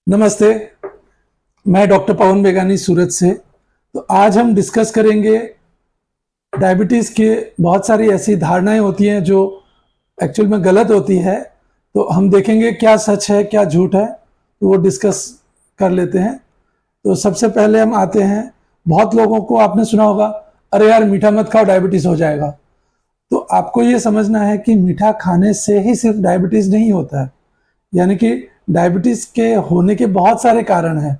नमस्ते। मैं डॉक्टर पवन बेगानी सूरत से। तो आज हम डिस्कस करेंगे डायबिटीज़ के बहुत सारी ऐसी धारणाएं होती हैं जो एक्चुअल में गलत होती है। तो हम देखेंगे क्या सच है क्या झूठ है, तो वो डिस्कस कर लेते हैं। तो सबसे पहले हम आते हैं, बहुत लोगों को आपने सुना होगा, अरे यार मीठा मत खाओ डायबिटीज़ हो जाएगा। तो आपको ये समझना है कि मीठा खाने से ही सिर्फ डायबिटीज़ नहीं होता है, यानी कि डायबिटीज़ के होने के बहुत सारे कारण हैं।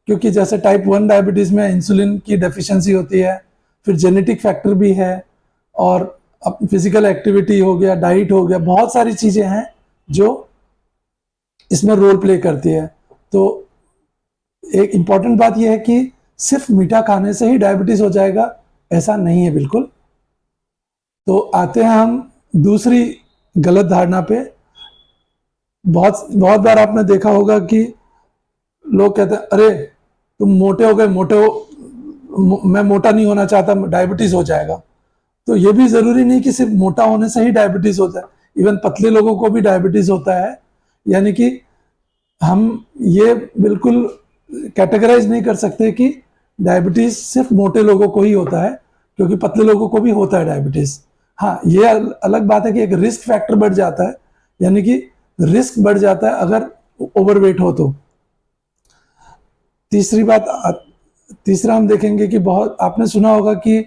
क्योंकि जैसे टाइप 1 डायबिटीज़ में इंसुलिन की डेफिशिएंसी होती है, फिर जेनेटिक फैक्टर भी है, और फिजिकल एक्टिविटी हो गया, डाइट हो गया, बहुत सारी चीज़ें हैं जो इसमें रोल प्ले करती है। तो एक इम्पॉर्टेंट बात यह है कि सिर्फ मीठा खाने से ही डायबिटीज़ हो जाएगा, ऐसा नहीं है बिल्कुल। तो आते हैं हम दूसरी गलत धारणा पे। बहुत बहुत बार आपने देखा होगा कि लोग कहते हैं, अरे तुम मोटे हो गए, मैं मोटा नहीं होना चाहता, डायबिटीज हो जाएगा। तो ये भी जरूरी नहीं कि सिर्फ मोटा होने से ही डायबिटीज होता है, इवन पतले लोगों को भी डायबिटीज होता है। यानी कि हम ये बिल्कुल कैटेगराइज नहीं कर सकते कि डायबिटीज सिर्फ मोटे लोगों को ही होता है, क्योंकि पतले लोगों को भी होता है डायबिटीज। हाँ, ये अलग बात है कि एक रिस्क फैक्टर बढ़ जाता है, यानी कि रिस्क बढ़ जाता है अगर ओवरवेट हो तो। तीसरी बात, तीसरा हम देखेंगे कि बहुत आपने सुना होगा कि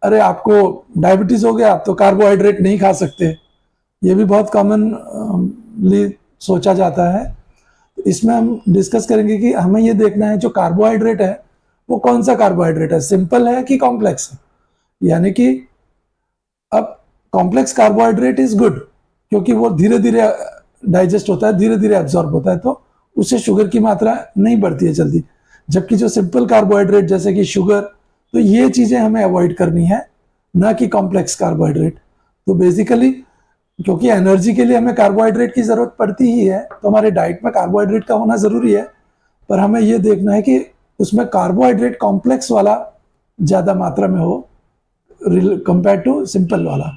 अरे आपको डायबिटीज हो गया, आप तो कार्बोहाइड्रेट नहीं खा सकते। ये भी बहुत कॉमनली सोचा जाता है। तो इसमें हम डिस्कस करेंगे कि हमें ये देखना है जो कार्बोहाइड्रेट है वो कौन सा कार्बोहाइड्रेट है, सिंपल है कि कॉम्प्लेक्स है। यानी कि अब कॉम्प्लेक्स कार्बोहाइड्रेट इज गुड, क्योंकि वो धीरे धीरे डाइजेस्ट होता है, धीरे धीरे एब्जॉर्ब होता है, तो उससे शुगर की मात्रा नहीं बढ़ती है जल्दी। जबकि जो सिंपल कार्बोहाइड्रेट जैसे कि शुगर, तो ये चीजें हमें अवॉइड करनी है, ना कि कॉम्प्लेक्स कार्बोहाइड्रेट। तो बेसिकली क्योंकि एनर्जी के लिए हमें कार्बोहाइड्रेट की जरूरत पड़ती ही है, तो हमारे डाइट में कार्बोहाइड्रेट का होना जरूरी है। पर हमें यह देखना है कि उसमें कार्बोहाइड्रेट कॉम्प्लेक्स वाला ज्यादा मात्रा में हो कंपेयर टू सिंपल वाला।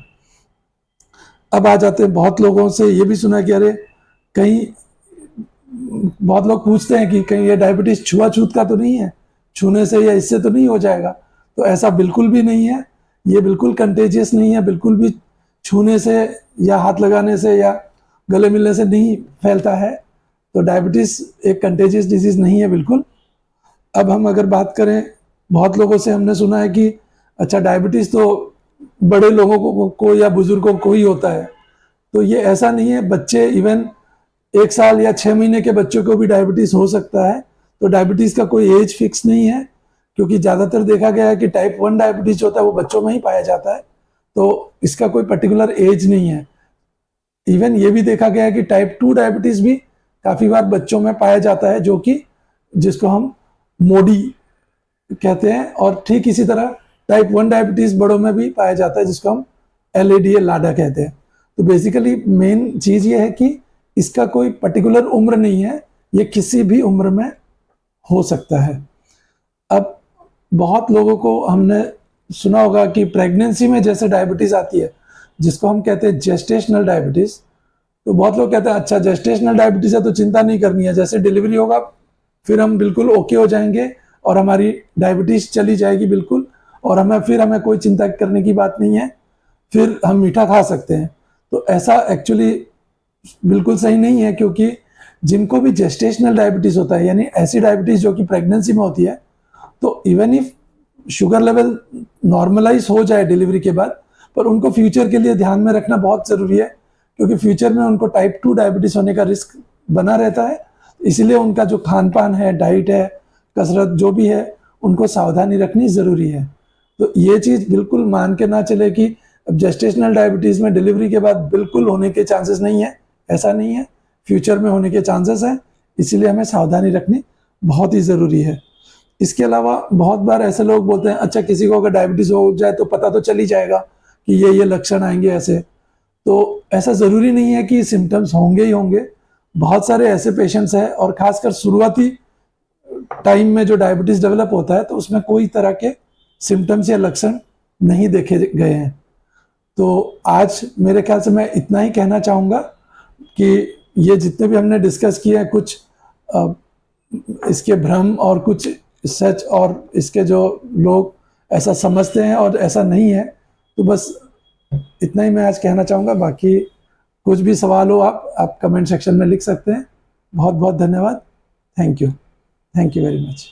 अब आ जाते हैं, बहुत लोगों से ये भी सुना कि अरे कहीं, बहुत लोग पूछते हैं कि कहीं ये डायबिटीज छुआछूत का तो नहीं है, छूने से या इससे तो नहीं हो जाएगा। तो ऐसा बिल्कुल भी नहीं है, ये बिल्कुल कंटेजियस नहीं है, बिल्कुल भी छूने से या हाथ लगाने से या गले मिलने से नहीं फैलता है। तो डायबिटीज एक कंटेजियस डिजीज नहीं है बिल्कुल। अब हम अगर बात करें, बहुत लोगों से हमने सुना है कि अच्छा डायबिटीज तो बड़े लोगों को या बुजुर्गों को ही होता है। तो ये ऐसा नहीं है, बच्चे, इवन 1 साल या 6 महीने के बच्चों को भी डायबिटीज हो सकता है। तो डायबिटीज का कोई एज फिक्स नहीं है, क्योंकि ज्यादातर देखा गया है कि टाइप 1 डायबिटीज होता है वो बच्चों में ही पाया जाता है। तो इसका कोई पर्टिकुलर एज नहीं है। इवन ये भी देखा गया है कि टाइप 2 डायबिटीज भी काफी बार बच्चों में पाया जाता है, जो कि जिसको हम मोडी कहते हैं। और ठीक इसी तरह टाइप 1 डायबिटीज बड़ों में भी पाया जाता है, जिसको हम LADA लाडा कहते हैं। तो बेसिकली मेन चीज ये है कि इसका कोई पर्टिकुलर उम्र नहीं है, ये किसी भी उम्र में हो सकता है। अब बहुत लोगों को हमने सुना होगा कि प्रेगनेंसी में जैसे डायबिटीज आती है, जिसको हम कहते हैं जेस्टेशनल डायबिटीज। तो बहुत लोग कहते हैं अच्छा जेस्टेशनल डायबिटीज है तो चिंता नहीं करनी है, जैसे डिलीवरी होगा फिर हम बिल्कुल ओके हो जाएंगे और हमारी डायबिटीज चली जाएगी बिल्कुल, और हमें कोई चिंता करने की बात नहीं है, फिर हम मीठा खा सकते हैं। तो ऐसा एक्चुअली बिल्कुल सही नहीं है, क्योंकि जिनको भी जेस्टेशनल डायबिटीज होता है, यानी ऐसी डायबिटीज जो कि प्रेगनेंसी में होती है, तो even if sugar level normalise हो जाए डिलीवरी के बाद, पर उनको फ्यूचर के लिए ध्यान में रखना बहुत जरूरी है, क्योंकि फ्यूचर में उनको टाइप 2 डायबिटीज होने का रिस्क बना रहता है। इसलिए उनका जो खान पान है, डाइट है, कसरत जो भी है, उनको सावधानी रखनी जरूरी है। तो ये चीज बिल्कुल मान के ना चले कि अब जेस्टेशनल डायबिटीज में डिलीवरी के बाद बिल्कुल होने के चांसेस नहीं है, ऐसा नहीं है, फ्यूचर में होने के चांसेस हैं। इसीलिए हमें सावधानी रखनी बहुत ही जरूरी है। इसके अलावा बहुत बार ऐसे लोग बोलते हैं अच्छा किसी को अगर डायबिटीज हो जाए तो पता तो चल ही जाएगा कि ये लक्षण आएंगे ऐसे। तो ऐसा जरूरी नहीं है कि सिम्टम्स होंगे ही होंगे। बहुत सारे ऐसे पेशेंट्स हैं, और खासकर शुरुआती टाइम में जो डायबिटीज डेवलप होता है, तो उसमें कोई तरह के सिम्टम्स या लक्षण नहीं देखे गए हैं। तो आज मेरे ख्याल से मैं इतना ही कहना चाहूँगा कि ये जितने भी हमने डिस्कस किए हैं, कुछ इसके भ्रम और कुछ सच और इसके जो लोग ऐसा समझते हैं और ऐसा नहीं है। तो बस इतना ही मैं आज कहना चाहूँगा। बाकी कुछ भी सवाल हो आप कमेंट सेक्शन में लिख सकते हैं। बहुत बहुत धन्यवाद। Thank you very much.